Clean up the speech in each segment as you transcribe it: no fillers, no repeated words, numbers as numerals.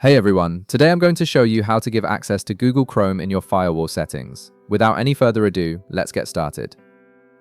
Hey everyone, today I'm going to show you how to give access to Google Chrome in your firewall settings. Without any further ado, let's get started.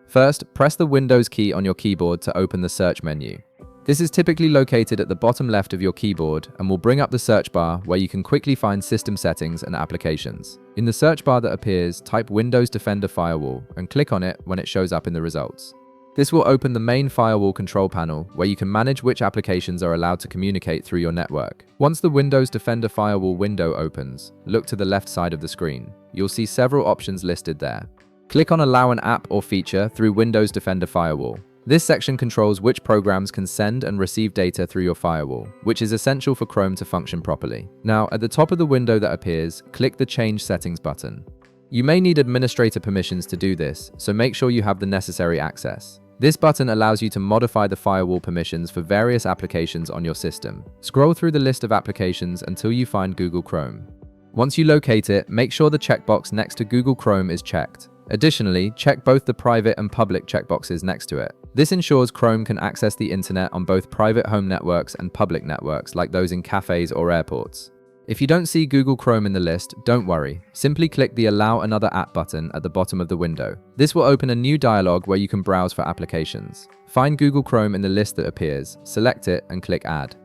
First, press the Windows key on your keyboard to open the search menu. This is typically located at the bottom left of your keyboard and will bring up the search bar where you can quickly find system settings and applications. In the search bar that appears, type Windows Defender Firewall and click on it when it shows up in the results. This will open the main firewall control panel where you can manage which applications are allowed to communicate through your network. Once the Windows Defender Firewall window opens, look to the left side of the screen. You'll see several options listed there. Click on Allow an app or feature through Windows Defender Firewall. This section controls which programs can send and receive data through your firewall, which is essential for Chrome to function properly. Now, at the top of the window that appears, click the Change Settings button. You may need administrator permissions to do this, so make sure you have the necessary access. This button allows you to modify the firewall permissions for various applications on your system. Scroll through the list of applications until you find Google Chrome. Once you locate it, make sure the checkbox next to Google Chrome is checked. Additionally, check both the private and public checkboxes next to it. This ensures Chrome can access the internet on both private home networks and public networks like those in cafes or airports. If you don't see Google Chrome in the list, don't worry. Simply click the Allow Another App button at the bottom of the window. This will open a new dialog where you can browse for applications. Find Google Chrome in the list that appears, select it, and click Add.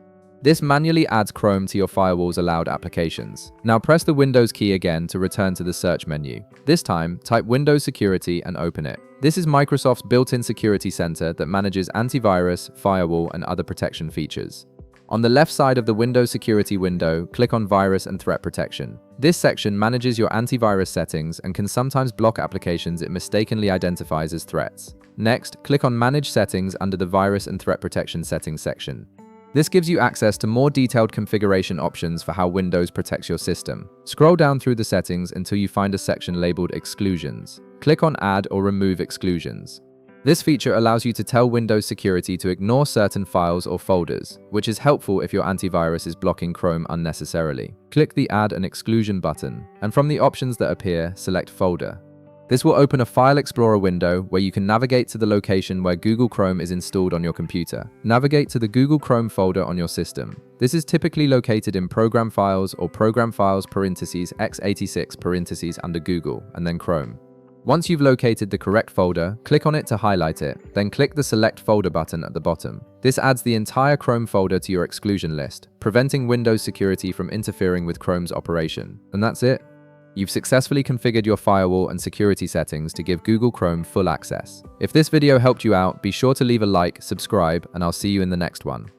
This manually adds Chrome to your firewall's allowed applications. Now press the Windows key again to return to the search menu. This time, type Windows Security and open it. This is Microsoft's built-in security center that manages antivirus, firewall, and other protection features. On the left side of the Windows Security window, click on Virus and Threat Protection. This section manages your antivirus settings and can sometimes block applications it mistakenly identifies as threats. Next, click on Manage Settings under the Virus and Threat Protection settings section. This gives you access to more detailed configuration options for how Windows protects your system. Scroll down through the settings until you find a section labeled Exclusions. Click on Add or Remove Exclusions. This feature allows you to tell Windows Security to ignore certain files or folders, which is helpful if your antivirus is blocking Chrome unnecessarily. Click the Add an Exclusion button, and from the options that appear, select Folder. This will open a File Explorer window where you can navigate to the location where Google Chrome is installed on your computer. Navigate to the Google Chrome folder on your system. This is typically located in Program Files or Program Files x86 under Google, and then Chrome. Once you've located the correct folder, click on it to highlight it, then click the Select Folder button at the bottom. This adds the entire Chrome folder to your exclusion list, preventing Windows Security from interfering with Chrome's operation. And that's it. You've successfully configured your firewall and security settings to give Google Chrome full access. If this video helped you out, be sure to leave a like, subscribe, and I'll see you in the next one.